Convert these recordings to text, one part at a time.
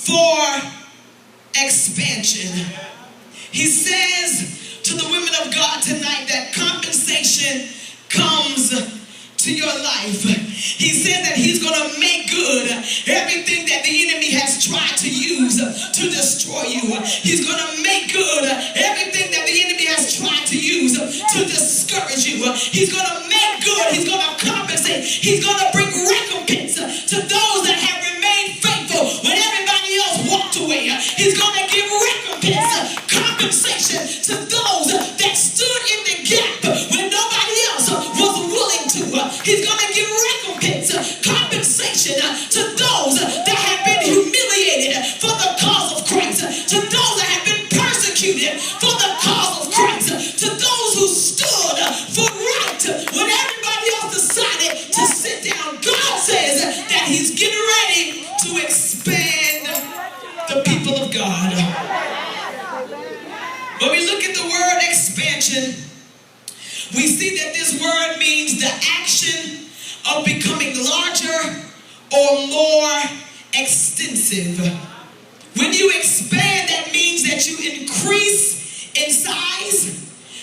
for expansion. He says to the women of God tonight that compensation comes to your life. He said that he's going to make good everything that the enemy has tried to use to destroy you. He's going to make good everything that the enemy has tried to use to discourage you. He's going to make good. He's going to compensate. He's going to bring recompense to those that have remained faithful when everybody else walked away. He's going to give recompense, compensation to those that stood in the gap when nobody else was willing to. He's going to give recompense, compensation to those that have been humiliated for the cause of Christ, to those that have been persecuted for the cause of Christ, to those who stood for right when everybody else decided to sit down. God says that he's getting ready to expand the people of God. When we look at the word expansion, we see that this word means the action of becoming larger or more extensive. When you expand, that means that you increase in size,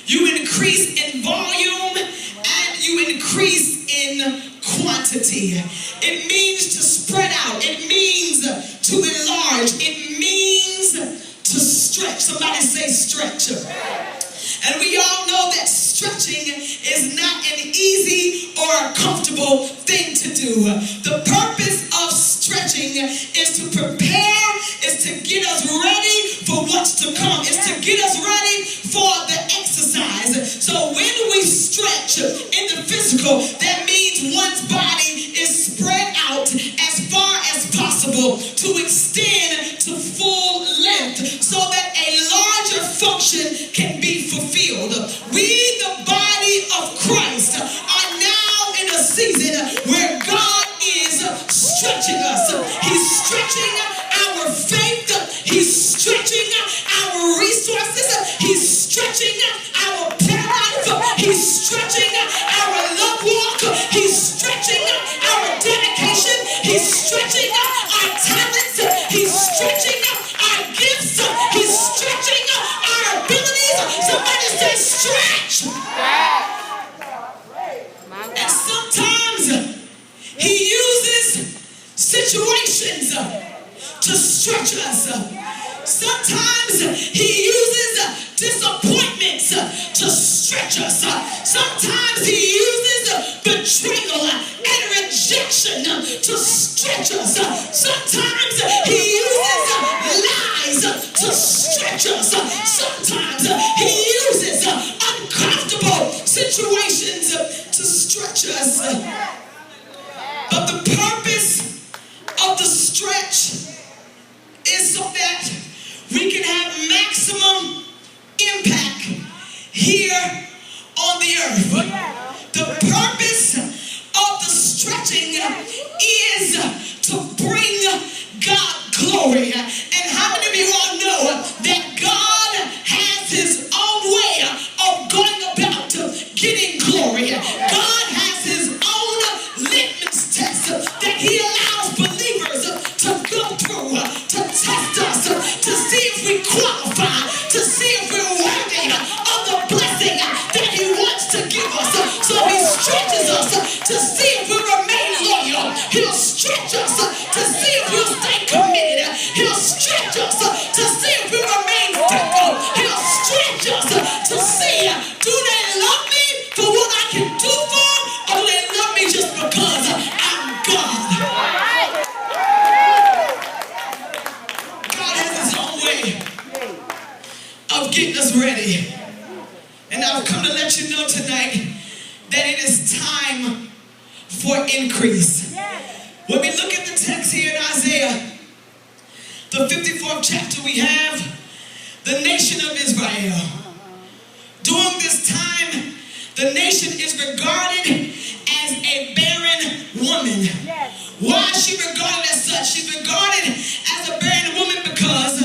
you increase in volume, and you increase in quantity. It means to spread out. It means to enlarge. It means to stretch. Somebody say stretch. And we all know that stretching is not an easy or a comfortable thing to do. The purpose of stretching is to prepare, is to get us ready for what's to come, is to get us ready for the exercise. So when we stretch in the physical, that means one's body is spread out as far as possible to extend to full length so that a larger function can be fulfilled. We, the body of Christ, are now in a season where God is stretching us. He's stretching our faith. He's stretching our resources. He's stretching our prayer life. He's stretching our love walk. He's stretching our dedication. He's stretching our talents. He's stretching our gifts. He's stretching our abilities. Somebody say stretch. And sometimes he uses situations to stretch us. Sometimes he uses disappointments to stretch us. Sometimes he uses betrayal and rejection to stretch us. Sometimes he uses lies to stretch us. Sometimes he uses uncomfortable situations to stretch us. But the purpose of the stretch is so that we can have maximum impact here on the earth. The purpose of the stretching is to bring God glory. And how many of you all know that God has his own way of going about getting glory? God has his own litmus test that he allows believers to go through, to test us, to see if we qualify, to see if we're worthy of the blessing that he wants to give us. So he stretches us to see if we remain loyal. He'll stretch us to see if we'll stay committed. He'll stretch us to see if we remain faithful. He'll stretch us to see, do they love me for what I can do for them, or do they love me just because I'm God? God has his own way of getting us ready. And I've come to let you know tonight that it is time for increase. When we look at the text here in Isaiah, the 54th chapter, we have the nation of Israel. During this time, the nation is regarded as a barren woman. Why is she regarded as such? She's regarded as a barren woman because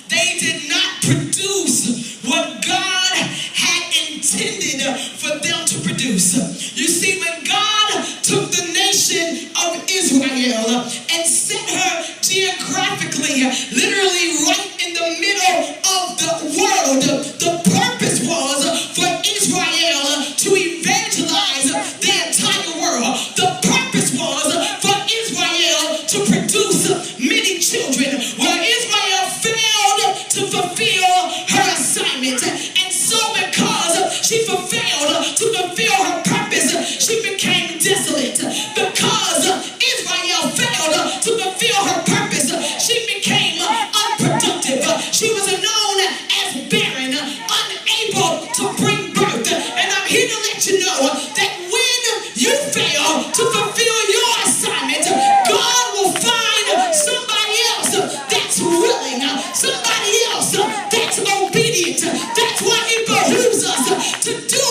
they did not produce what God had intended for them to produce. You see, when God took the nation of Israel and set her geographically literally right in the middle of the world. The purpose was for Israel to evangelize the entire world. The purpose was for Israel to produce many children. Well, Israel failed to fulfill her assignment. And so because she failed to fulfill her purpose, she became desolate. Because Israel failed to fulfill her purpose, she became unproductive. She was known as barren, unable to bring birth. And I'm here to let you know that when you fail to fulfill your assignment, God will find somebody else that's willing, somebody else that's obedient. That's why it behooves us to do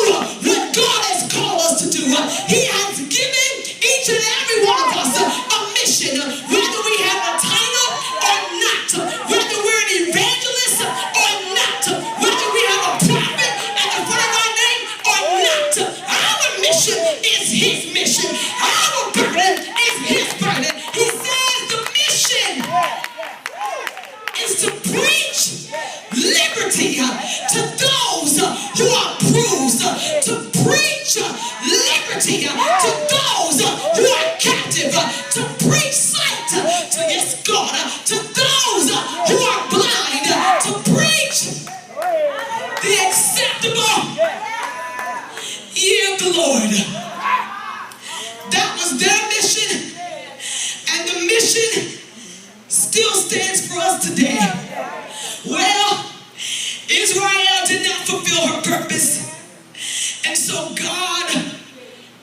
what God has called us to do. He has given each and every one of us a mission, whether we have a title or not, whether we're an evangelist or not, whether we have a prophet at the front of our name or not. Our mission is his mission. Our burden is his burden. He says the mission is to preach liberty to those who are bruised, to preach liberty to those who are captive, to preach sight to, yes, God, to those who are blind, to preach the acceptable year of the Lord. That was their mission, and the mission still stands for us today. Well, Israel did not fulfill her purpose, and so God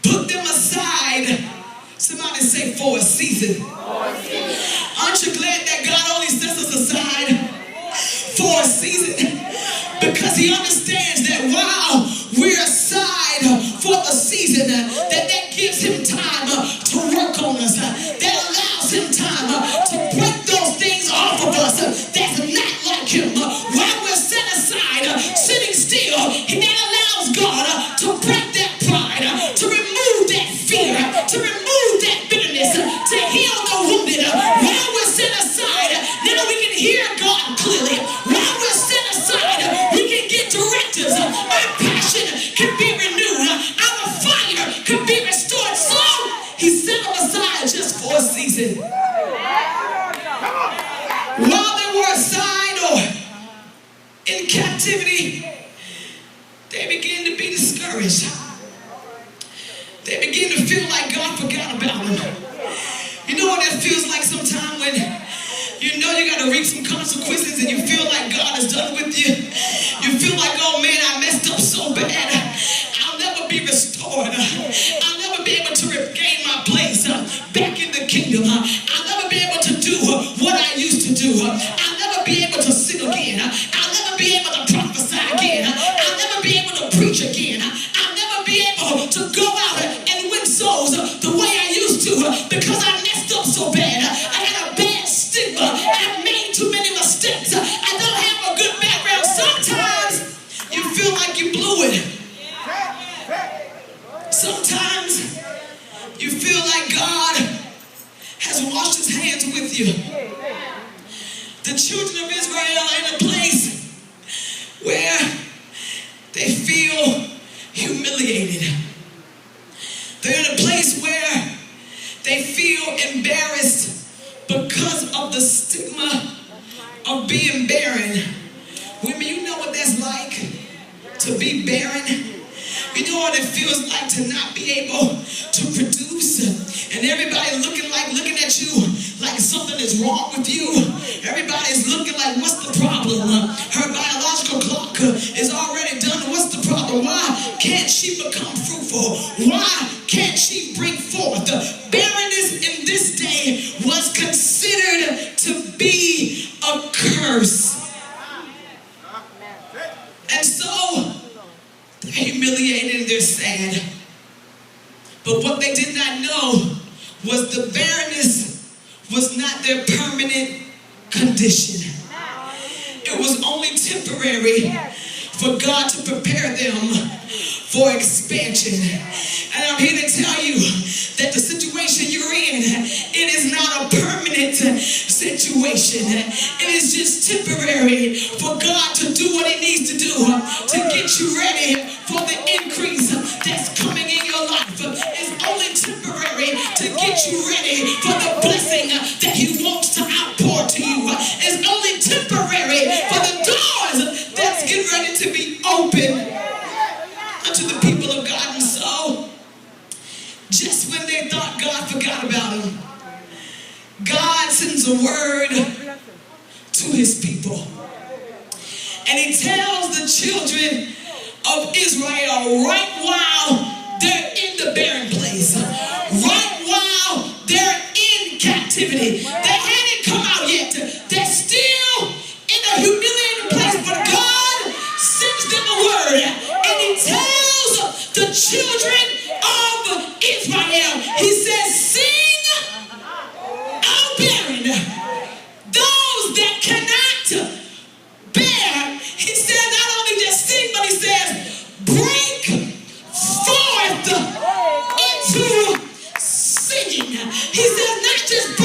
put them aside. Somebody say, for a season. Aren't you glad that God only sets us aside for a season? Because he understands that while we're aside for the season, that gives him time to work on us. That allows him time to break those things off of us that's not like him. While we're set aside, sitting still, that allows God to break that pride, to remove that fear, to remove that bitterness, to heal the wounded. While we're set aside, now we can hear God clearly. While we're set aside, we can get directives. Our passion can be renewed. Our fire can be restored. So he set them aside just for a season. While they were aside or in captivity, they began to be discouraged. They begin to feel like God forgot about them. You know what that feels like sometimes when you know you got to reap some consequences and you feel like God is done with you. You feel like, oh man, I messed up so bad. I'll never be restored. I'll never be able to regain my place back in the kingdom. I'll never be able to do what I used to do. I'll never be able to sing again. I'll never be able to prophesy again. I'll never be able to preach again. I'll never be able to go out and win souls the way I used to because I messed up so bad. I had a bad stigma. I made too many mistakes. I don't have a good background. Sometimes you feel like you blew it. Sometimes you feel like God has washed his hands with you. The children of Israel are in a place where they feel humiliated. They're in a place where they feel embarrassed because of the stigma of being barren. Women, you know what that's like to be barren? You know what it feels like to not be able to produce, and everybody looking at you like something is wrong with you. Everybody's looking like, what's the problem? Her biological clock is already done. What's the problem? Why can't she become fruitful? Why can't she bring forth? Barrenness in this day was considered to be a curse. And so they're humiliated and they're sad. But what they did not know was the barrenness was not their permanent condition. It was only temporary for God to prepare them for expansion. And I'm here to tell you that the situation you're in, it is not a permanent situation. It is just temporary for God to do what he needs to do to get you ready for the increase that's coming in your life. It's only temporary to get you ready for the blessing that he wants to outpour to you. It's only temporary for the doors that's getting ready to be open unto the people of God. And so, just when they thought God forgot about them, God sends a word to his people. And he tells the children of Israel right while they're in the barren place, right while they're in captivity. They hadn't come out yet. They're still in a humiliating place, but God sends them a word, and he tells the children of Israel, he says, sing, O barren, those that cannot bear. He says not only just sing, but he says break forth into singing. He says not just